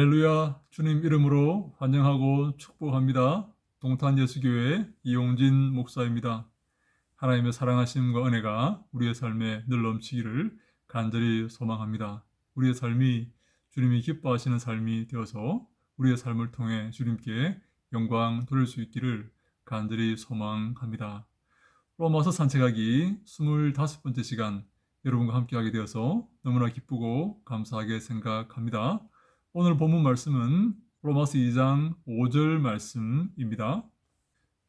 할렐루야. 주님 이름으로 환영하고 축복합니다. 동탄예수교회 이용진 목사입니다. 하나님의 사랑하심과 은혜가 우리의 삶에 늘 넘치기를 간절히 소망합니다. 우리의 삶이 주님이 기뻐하시는 삶이 되어서 우리의 삶을 통해 주님께 영광 돌릴 수 있기를 간절히 소망합니다. 로마서 산책하기 25번째 시간 여러분과 함께하게 되어서 너무나 기쁘고 감사하게 생각합니다. 오늘 본문 말씀은 로마서 2장 5절 말씀입니다.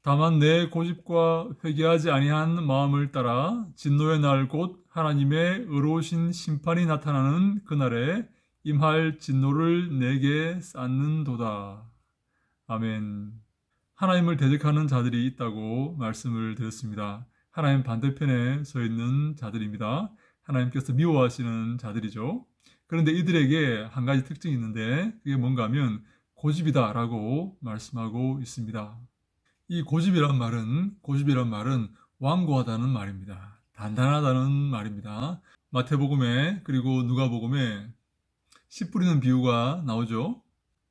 다만 내 고집과 회개하지 아니한 마음을 따라 진노의 날 곧 하나님의 의로우신 심판이 나타나는 그날에 임할 진노를 내게 쌓는도다. 아멘. 하나님을 대적하는 자들이 있다고 말씀을 드렸습니다. 하나님 반대편에 서 있는 자들입니다. 하나님께서 미워하시는 자들이죠. 그런데 이들에게 한 가지 특징이 있는데 그게 뭔가 하면 고집이다라고 말씀하고 있습니다. 이 고집이란 말은 완고하다는 말입니다. 단단하다는 말입니다. 마태복음에 그리고 누가복음에 씨 뿌리는 비유가 나오죠.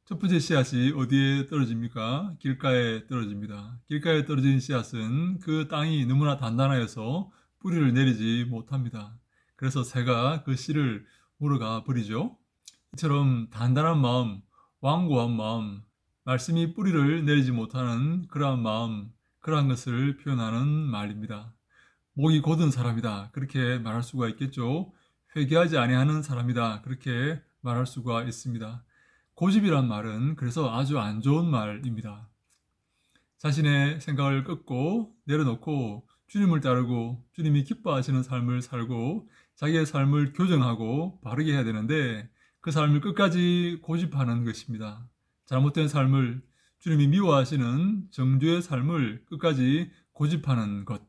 첫 번째 씨앗이 어디에 떨어집니까? 길가에 떨어집니다. 길가에 떨어진 씨앗은 그 땅이 너무나 단단하여서 뿌리를 내리지 못합니다. 그래서 새가 그 씨를 물어가 버리죠. 이처럼 단단한 마음, 완고한 마음, 말씀이 뿌리를 내리지 못하는 그러한 마음, 그러한 것을 표현하는 말입니다. 목이 곧은 사람이다. 그렇게 말할 수가 있겠죠. 회개하지 아니하는 사람이다. 그렇게 말할 수가 있습니다. 고집이란 말은 그래서 아주 안 좋은 말입니다. 자신의 생각을 끊고 내려놓고 주님을 따르고 주님이 기뻐하시는 삶을 살고 자기의 삶을 교정하고 바르게 해야 되는데 그 삶을 끝까지 고집하는 것입니다. 잘못된 삶을 주님이 미워하시는 정죄의 삶을 끝까지 고집하는 것.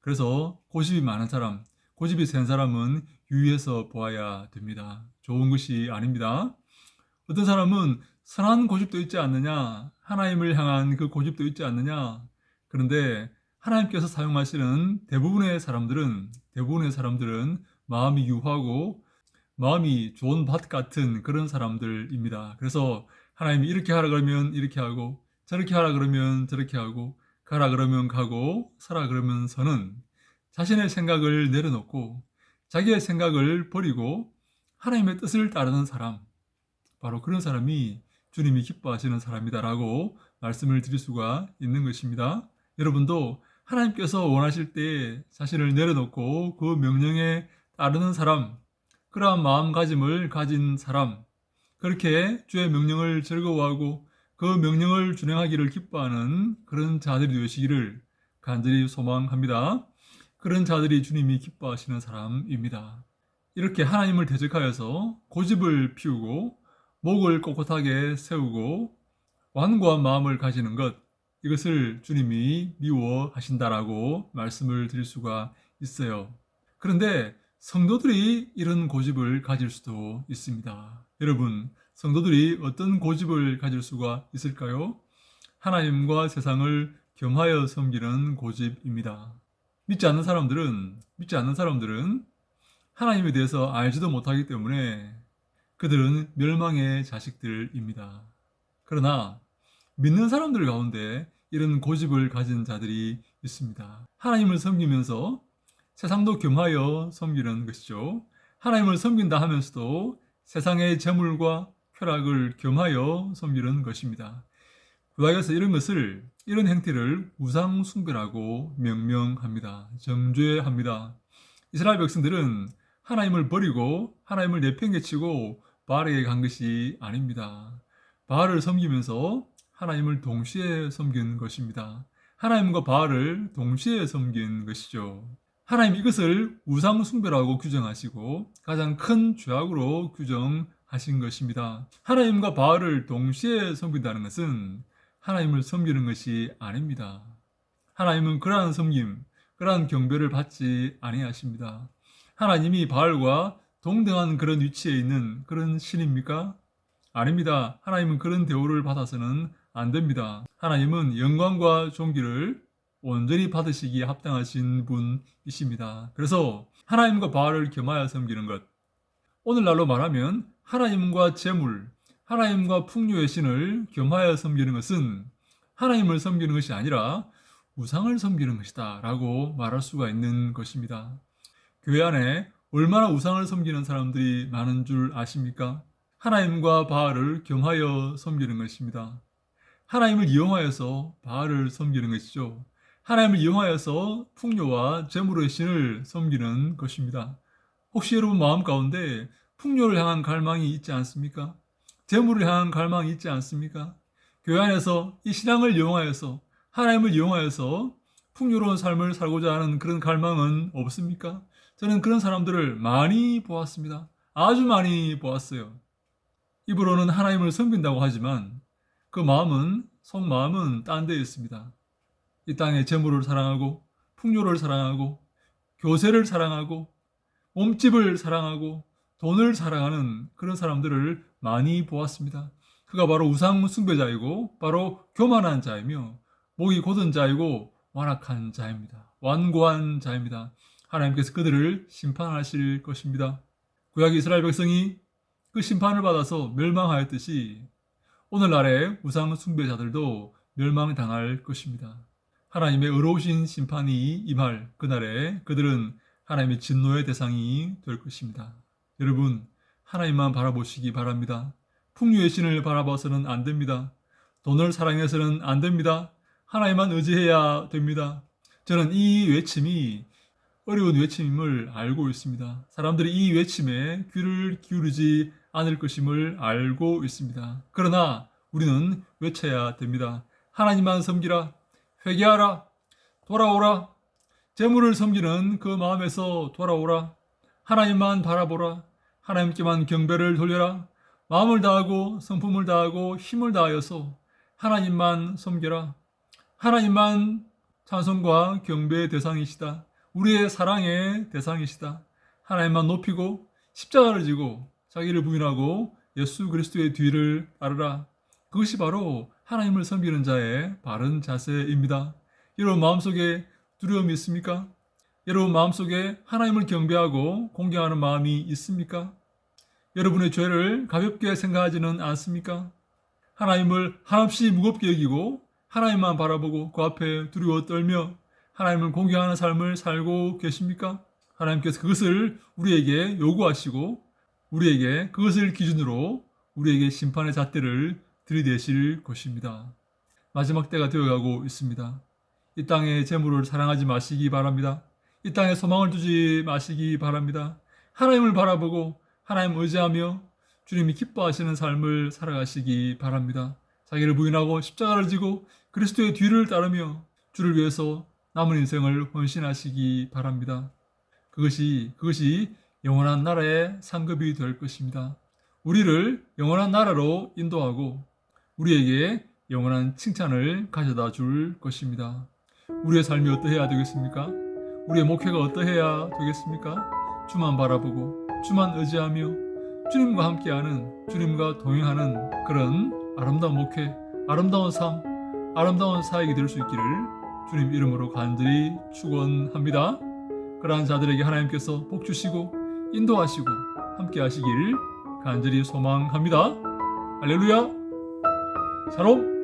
그래서 고집이 많은 사람, 고집이 센 사람은 유의해서 보아야 됩니다. 좋은 것이 아닙니다. 어떤 사람은 선한 고집도 있지 않느냐, 하나님을 향한 그 고집도 있지 않느냐. 그런데 하나님께서 사용하시는 대부분의 사람들은 마음이 유하고 마음이 좋은 밭 같은 그런 사람들입니다. 그래서 하나님이 이렇게 하라 그러면 이렇게 하고 저렇게 하라 그러면 저렇게 하고 가라 그러면 가고 서라 그러면 서는 자신의 생각을 내려놓고 자기의 생각을 버리고 하나님의 뜻을 따르는 사람, 바로 그런 사람이 주님이 기뻐하시는 사람이다라고 말씀을 드릴 수가 있는 것입니다. 여러분도 하나님께서 원하실 때 자신을 내려놓고 그 명령에 따르는 사람, 그러한 마음가짐을 가진 사람, 그렇게 주의 명령을 즐거워하고 그 명령을 준행하기를 기뻐하는 그런 자들이 되시기를 간절히 소망합니다. 그런 자들이 주님이 기뻐하시는 사람입니다. 이렇게 하나님을 대적하여서 고집을 피우고 목을 꼿꼿하게 세우고 완고한 마음을 가지는 것, 이것을 주님이 미워하신다라고 말씀을 드릴 수가 있어요. 그런데 성도들이 이런 고집을 가질 수도 있습니다. 여러분, 성도들이 어떤 고집을 가질 수가 있을까요? 하나님과 세상을 겸하여 섬기는 고집입니다. 믿지 않는 사람들은 하나님에 대해서 알지도 못하기 때문에 그들은 멸망의 자식들입니다. 그러나 믿는 사람들 가운데 이런 고집을 가진 자들이 있습니다. 하나님을 섬기면서 세상도 겸하여 섬기는 것이죠. 하나님을 섬긴다 하면서도 세상의 재물과 쾌락을 겸하여 섬기는 것입니다. 구약에서 이런 행태를 우상숭배라고 명명합니다. 정죄합니다. 이스라엘 백성들은 하나님을 버리고 하나님을 내팽개치고 바알에게 간 것이 아닙니다. 바알을 섬기면서 하나님을 동시에 섬긴 것입니다. 하나님과 바알을 동시에 섬긴 것이죠. 하나님 이것을 우상숭배라고 규정하시고 가장 큰 죄악으로 규정하신 것입니다. 하나님과 바알을 동시에 섬긴다는 것은 하나님을 섬기는 것이 아닙니다. 하나님은 그러한 섬김, 그러한 경배를 받지 아니하십니다. 하나님이 바알과 동등한 그런 위치에 있는 그런 신입니까? 아닙니다. 하나님은 그런 대우를 받아서는 안 됩니다. 하나님은 영광과 존귀를 온전히 받으시기에 합당하신 분이십니다. 그래서 하나님과 바알을 겸하여 섬기는 것, 오늘날로 말하면 하나님과 재물, 하나님과 풍요의 신을 겸하여 섬기는 것은 하나님을 섬기는 것이 아니라 우상을 섬기는 것이다 라고 말할 수가 있는 것입니다. 교회 안에 얼마나 우상을 섬기는 사람들이 많은 줄 아십니까? 하나님과 바알을 겸하여 섬기는 것입니다. 하나님을 이용하여서 바알을 섬기는 것이죠. 하나님을 이용하여서 풍요와 재물의 신을 섬기는 것입니다. 혹시 여러분 마음 가운데 풍요를 향한 갈망이 있지 않습니까? 재물을 향한 갈망이 있지 않습니까? 교회 안에서 이 신앙을 이용하여서 하나님을 이용하여서 풍요로운 삶을 살고자 하는 그런 갈망은 없습니까? 저는 그런 사람들을 많이 보았습니다. 아주 많이 보았어요. 입으로는 하나님을 섬긴다고 하지만 그 마음은, 속마음은 딴 데 있습니다. 이 땅의 재물을 사랑하고 풍요를 사랑하고 교세를 사랑하고 몸집을 사랑하고 돈을 사랑하는 그런 사람들을 많이 보았습니다. 그가 바로 우상 숭배자이고 바로 교만한 자이며 목이 곧은 자이고 완악한 자입니다. 완고한 자입니다. 하나님께서 그들을 심판하실 것입니다. 구약 이스라엘 백성이 그 심판을 받아서 멸망하였듯이 오늘날의 우상 숭배자들도 멸망당할 것입니다. 하나님의 의로우신 심판이 임할 그날에 그들은 하나님의 진노의 대상이 될 것입니다. 여러분, 하나님만 바라보시기 바랍니다. 풍요의 신을 바라봐서는 안 됩니다. 돈을 사랑해서는 안 됩니다. 하나님만 의지해야 됩니다. 저는 이 외침이 어려운 외침임을 알고 있습니다. 사람들이 이 외침에 귀를 기울이지 않을 것임을 알고 있습니다. 그러나 우리는 외쳐야 됩니다. 하나님만 섬기라. 회개하라. 돌아오라. 재물을 섬기는 그 마음에서 돌아오라. 하나님만 바라보라. 하나님께만 경배를 돌려라. 마음을 다하고 성품을 다하고 힘을 다하여서 하나님만 섬겨라. 하나님만 찬송과 경배의 대상이시다. 우리의 사랑의 대상이시다. 하나님만 높이고 십자가를 지고 자기를 부인하고 예수 그리스도의 뒤를 따르라. 그것이 바로 하나님을 섬기는 자의 바른 자세입니다. 여러분 마음속에 두려움이 있습니까? 여러분 마음속에 하나님을 경배하고 공경하는 마음이 있습니까? 여러분의 죄를 가볍게 생각하지는 않습니까? 하나님을 한없이 무겁게 여기고 하나님만 바라보고 그 앞에 두려워 떨며 하나님을 공경하는 삶을 살고 계십니까? 하나님께서 그것을 우리에게 요구하시고 우리에게 그것을 기준으로 우리에게 심판의 잣대를 들이대실 것입니다. 마지막 때가 되어가고 있습니다. 이 땅의 재물을 사랑하지 마시기 바랍니다. 이 땅에 소망을 두지 마시기 바랍니다. 하나님을 바라보고 하나님 의지하며 주님이 기뻐하시는 삶을 살아가시기 바랍니다. 자기를 부인하고 십자가를 지고 그리스도의 뒤를 따르며 주를 위해서 남은 인생을 헌신하시기 바랍니다. 그것이 영원한 나라의 상급이 될 것입니다. 우리를 영원한 나라로 인도하고 우리에게 영원한 칭찬을 가져다 줄 것입니다. 우리의 삶이 어떠해야 되겠습니까? 우리의 목회가 어떠해야 되겠습니까? 주만 바라보고 주만 의지하며 주님과 함께하는, 주님과 동행하는 그런 아름다운 목회, 아름다운 삶, 아름다운 사역이 될 수 있기를 주님 이름으로 간절히 축원합니다. 그러한 자들에게 하나님께서 복 주시고 인도하시고 함께 하시기를 간절히 소망합니다. 할렐루야. 샬롬.